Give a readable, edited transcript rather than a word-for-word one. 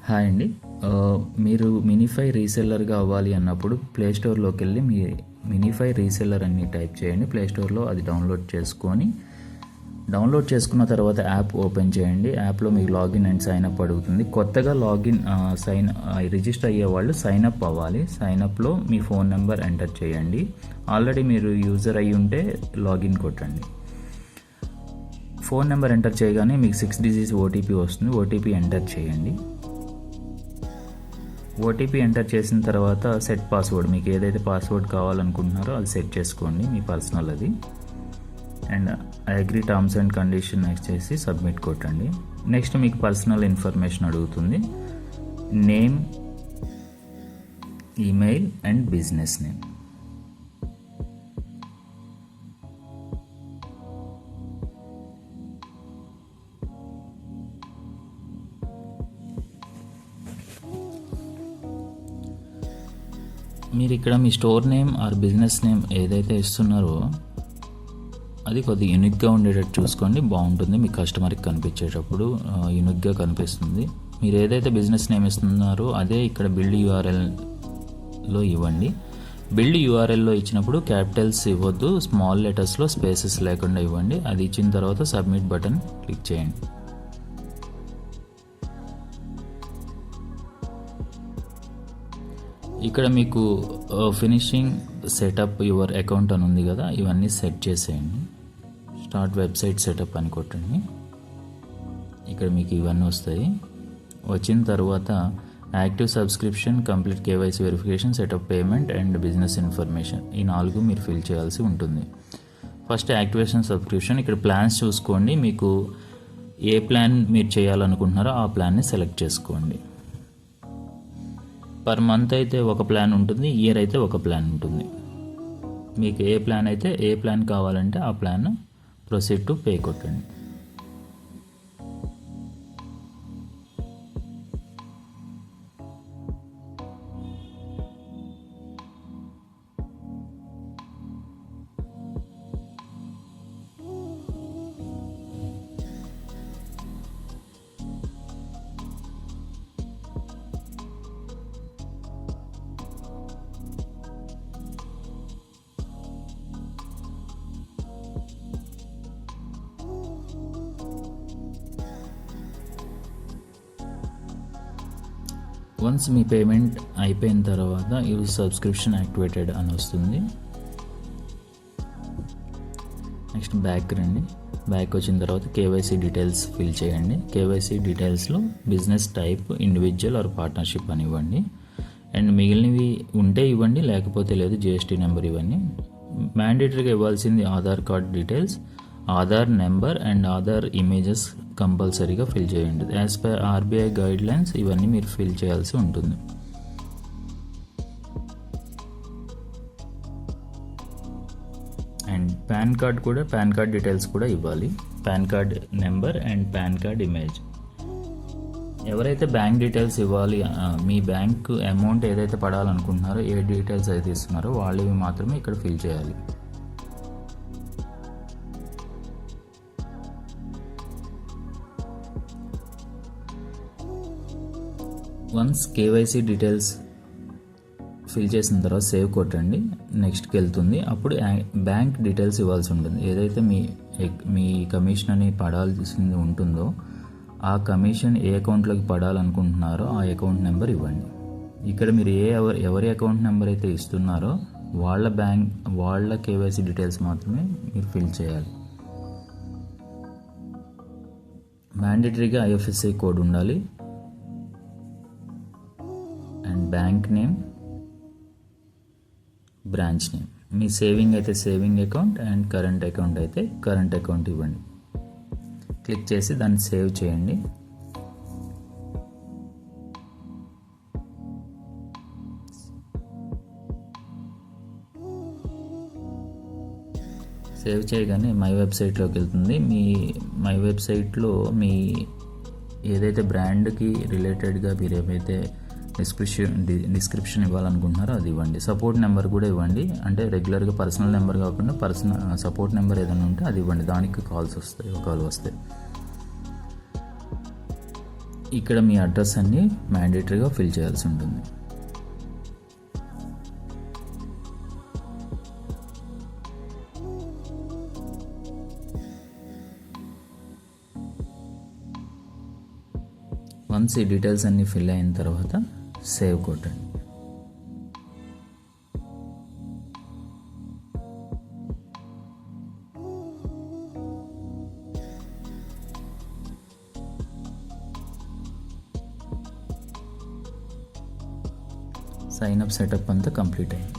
Hi అండి. మీరు minify రీసెల్లర్గా అవ్వాలి అన్నప్పుడు ప్లే స్టోర్లోకి వెళ్ళి మీ మినిఫై రీసెల్లర్ అని టైప్ చేయండి. ప్లే స్టోర్లో అది డౌన్లోడ్ చేసుకున్న తర్వాత యాప్ ఓపెన్ చేయండి. యాప్లో మీకు లాగిన్ అండ్ సైన్ అప్ అడుగుతుంది. కొత్తగా రిజిస్టర్ అయ్యే వాళ్ళు సైన్ అప్ అవ్వాలి. సైన్ అప్లో మీ ఫోన్ నెంబర్ ఎంటర్ చేయండి. ఆల్రెడీ మీరు యూజర్ అయ్యి ఉంటే లాగిన్ కొట్టండి. ఫోన్ నెంబర్ ఎంటర్ చేయగానే మీకు 6 డిజిట్స్ ఓటీపీ వస్తుంది. ఓటీపీ ఎంటర్ చేయండి. ఓటీపీ ఎంటర్ చేసిన తర్వాత సెట్ పాస్వర్డ్, మీకు ఏదైతే పాస్వర్డ్ కావాలనుకుంటున్నారో అది సెట్ చేసుకోండి, మీ పర్సనల్ అది. And I agree terms and condition next చేసి సబ్మిట్ కొట్టండి. నెక్స్ట్ మీకు పర్సనల్ ఇన్ఫర్మేషన్ అడుగుతుంది. Name, email and business name. మీరు ఇక్కడ మీ store name or business name ఏదైతే ఇస్తున్నారో అది కొద్దిగా యూనిక్గా ఉండేటట్టు చూసుకోండి, బాగుంటుంది. మీ కస్టమర్కి కనిపించేటప్పుడు యూనిక్గా కనిపిస్తుంది. మీరు ఏదైతే బిజినెస్ నేమ్ ఇస్తున్నారో అదే ఇక్కడ బిల్డ్ యూఆర్ఎల్లో ఇవ్వండి. బిల్డ్ యూఆర్ఎల్లో ఇచ్చినప్పుడు క్యాపిటల్స్ ఇవ్వద్దు, స్మాల్ లెటర్స్లో స్పేసెస్ లేకుండా ఇవ్వండి. అది ఇచ్చిన తర్వాత సబ్మిట్ బటన్ క్లిక్ చేయండి. ఇక్కడ మీకు ఫినిషింగ్ సెటప్ యువర్ అకౌంట్ అని ఉంది కదా, ఇవన్నీ సెట్ చేసేయండి. స్టార్ట్ వెబ్సైట్ సెటప్ అని కొట్టండి. ఇక్కడ మీకు ఇవన్నీ వస్తాయి. వచ్చిన తర్వాత active subscription, complete KYC verification, setup payment and business information, ఈ 4 మీరు ఫిల్ చేయాల్సి ఉంటుంది. First activation subscription. ఇక్కడ ప్లాన్స్ చూసుకోండి, మీకు ఏ ప్లాన్ మీరు చేయాలనుకుంటున్నారో ఆ ప్లాన్ని సెలెక్ట్ చేసుకోండి. పర్ మంత్ అయితే ఒక ప్లాన్ ఉంటుంది, ఇయర్ అయితే ఒక ప్లాన్ ఉంటుంది. మీకు ఏ ప్లాన్ కావాలంటే ఆ ప్లాన్ ప్రొసీడ్ టు పే కొట్టండి. వన్స్ మీ పేమెంట్ అయిపోయిన తర్వాత యూజ్ సబ్స్క్రిప్షన్ యాక్టివేటెడ్ అని వస్తుంది. నెక్స్ట్ బ్యాక్ రండి. బ్యాక్ వచ్చిన తర్వాత కేవైసీ డీటెయిల్స్ ఫిల్ చేయండి. కేవైసీ డీటెయిల్స్లో business type, individual or partnership అని ఇవ్వండి. అండ్ మిగిలినవి ఉంటే ఇవ్వండి, లేకపోతే లేదు. జిఎస్టీ నెంబర్ ఇవన్నీ మ్యాండేటరీగా ఇవ్వాల్సింది. Aadhaar card details, Aadhaar number and Aadhaar images కంపల్సరీగా ఫిల్ చేయండి. As per RBI guide lines ఇవన్నీ మీరు ఫిల్ చేయాల్సి ఉంటుంది. అండ్ పాన్ కార్డ్ డీటెయిల్స్ కూడా ఇవ్వాలి. Pan card number and pan card image. ఎవరైతే బ్యాంక్ డీటెయిల్స్ ఇవ్వాలి, మీ బ్యాంక్ అమౌంట్ ఏదైతే పడాలనుకుంటున్నారో, ఏ డీటెయిల్స్ అయితే ఇస్తున్నారో వాళ్ళవి మాత్రమే ఇక్కడ ఫిల్ చేయాలి. వన్స్ కేవైసీ డీటెయిల్స్ ఫిల్ చేసిన తర్వాత సేవ్ కొట్టండి. నెక్స్ట్కి వెళ్తుంది. అప్పుడు బ్యాంక్ డీటెయిల్స్ ఇవ్వాల్సి ఉంటుంది. ఏదైతే మీ కమిషన్ అని పడాల్సింది ఉంటుందో ఆ కమిషన్ ఏ అకౌంట్లోకి పడాలనుకుంటున్నారో ఆ అకౌంట్ నెంబర్ ఇవ్వండి. ఇక్కడ మీరు ఎవరి అకౌంట్ నెంబర్ అయితే ఇస్తున్నారో వాళ్ళ కేవైసీ డీటెయిల్స్ మాత్రమే మీరు ఫిల్ చేయాలి. మ్యాండేటరీగా ఐఎఫ్ఎస్సి కోడ్ ఉండాలి. And bank name, branch name. మీ సేవింగ్ అయితే saving account and current account అయితే కరెంట్ అకౌంట్ ఇవ్వండి. క్లిక్ చేసి దాన్ని సేవ్ చేయండి. సేవ్ చేయగానే మై వెబ్సైట్లోకి వెళ్తుంది. మై వెబ్సైట్లో మీ ఏదైతే బ్రాండ్కి రిలేటెడ్గా మీరు ఏమైతే డిస్క్రిప్షన్ ఇవ్వాలనుకుంటున్నారో అది ఇవ్వండి. సపోర్ట్ నెంబర్ కూడా ఇవ్వండి. అంటే రెగ్యులర్గా పర్సనల్ నెంబర్ కాకుండా సపోర్ట్ నెంబర్ ఏదైనా ఉంటే అది ఇవ్వండి. దానికి కాల్ వస్తాయి. ఇక్కడ మీ అడ్రస్ అన్నీ మ్యాండేటరీగా ఫిల్ చేయాల్సి ఉంటుంది. వన్స్ ఈ డీటెయిల్స్ అన్నీ ఫిల్ అయిన తర్వాత సేవ్ కొట్టండి. సైన్ అప్ సెటప్ అంతా కంప్లీట్ అయింది.